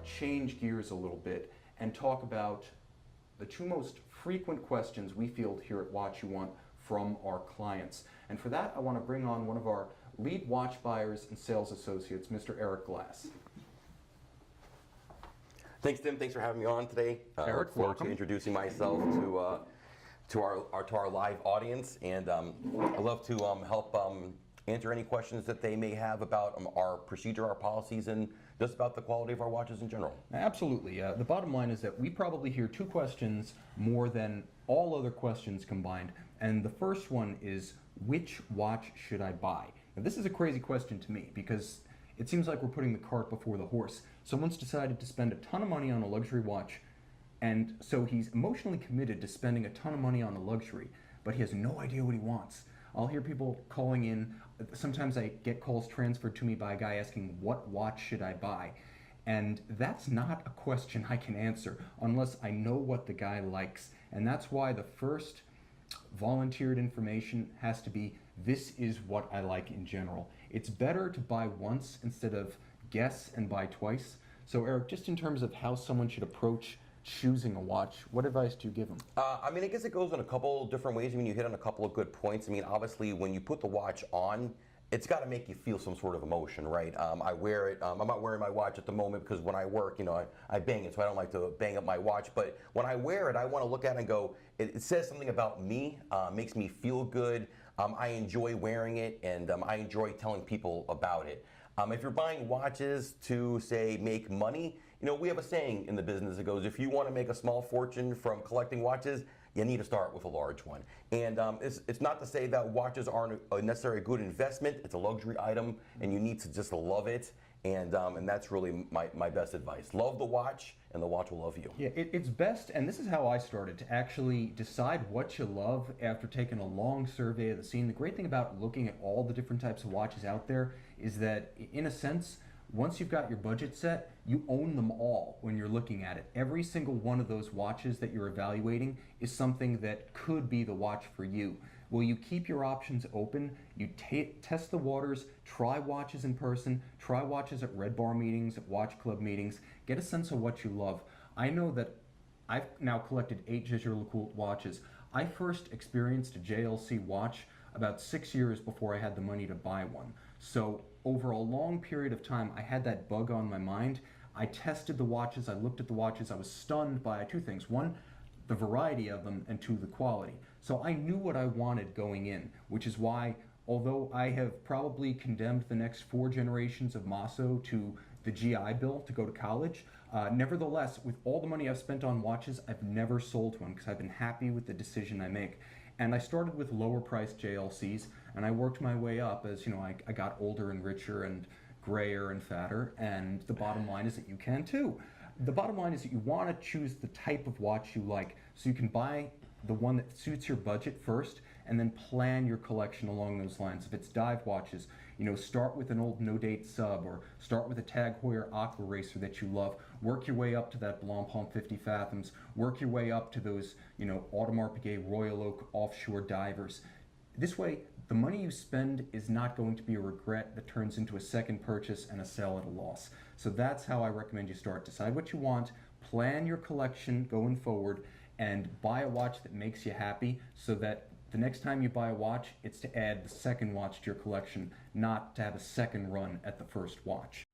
change gears a little bit and talk about the two most frequent questions we field here at Watch You Want from our clients. And for that, I want to bring on one of our lead watch buyers and sales associates, Mr. Eric Glass. Thanks, Tim. Thanks for having me on today. Eric, look forward welcome. to introducing myself to our live audience, and I'd love to help answer any questions that they may have about our procedure, our policies, and just about the quality of our watches in general. Absolutely. The bottom line is that we probably hear two questions more than all other questions combined. And the first one is, which watch should I buy? Now, this is a crazy question to me because it seems like we're putting the cart before the horse. Someone's decided to spend a ton of money on a luxury watch, and so he's emotionally committed to spending a ton of money on a luxury, but he has no idea what he wants. I'll hear people calling in. Sometimes I get calls transferred to me by a guy asking, what watch should I buy? And that's not a question I can answer unless I know what the guy likes. And that's why the first volunteered information has to be, this is what I like in general. It's better to buy once instead of guess and buy twice. So Eric, just in terms of how someone should approach choosing a watch, what advice do you give them? I mean, I guess it goes in a couple different ways. I mean, you hit on a couple of good points. I mean, obviously, when you put the watch on, it's got to make you feel some sort of emotion, right? I wear it. I'm not wearing my watch at the moment because when I work, you know, I bang it, so I don't like to bang up my watch. But when I wear it, I want to look at it and go, it says something about me, makes me feel good. I enjoy wearing it, and I enjoy telling people about it. If you're buying watches to, say, make money, you know, we have a saying in the business that goes, if you want to make a small fortune from collecting watches, you need to start with a large one. And it's not to say that watches aren't necessarily a good investment. It's a luxury item, and you need to just love it. And that's really my best advice. Love the watch, and the watch will love you. Yeah, it's best, and this is how I started, to actually decide what you love after taking a long survey of the scene. The great thing about looking at all the different types of watches out there is that, in a sense, once you've got your budget set, you own them all when you're looking at it. Every single one of those watches that you're evaluating is something that could be the watch for you. Will you keep your options open? You test the waters, try watches in person, try watches at Red Bar meetings, at Watch Club meetings, get a sense of what you love. I know that I've now collected 8 Jaeger-LeCoultre watches. I first experienced a JLC watch about 6 years before I had the money to buy one. So over a long period of time, I had that bug on my mind. I tested the watches, I looked at the watches, I was stunned by two things. One, the variety of them, and two, the quality. So I knew what I wanted going in, which is why, although I have probably condemned the next 4 generations of Mosso to the GI Bill to go to college, nevertheless, with all the money I've spent on watches, I've never sold one because I've been happy with the decision I make. And I started with lower priced JLCs, and I worked my way up as, you know, I got older and richer and grayer and fatter, and the bottom line is that you can too. The bottom line is that you want to choose the type of watch you like, so you can buy the one that suits your budget first, and then plan your collection along those lines. If it's dive watches, you know, start with an old no-date sub, or start with a Tag Heuer Aqua Racer that you love. Work your way up to that Blancpain 50 Fathoms. Work your way up to those, you know, Audemars Piguet Royal Oak offshore divers. This way, the money you spend is not going to be a regret that turns into a second purchase and a sale at a loss. So that's how I recommend you start. Decide what you want, plan your collection going forward, and buy a watch that makes you happy, so that the next time you buy a watch, it's to add the second watch to your collection, not to have a second run at the first watch.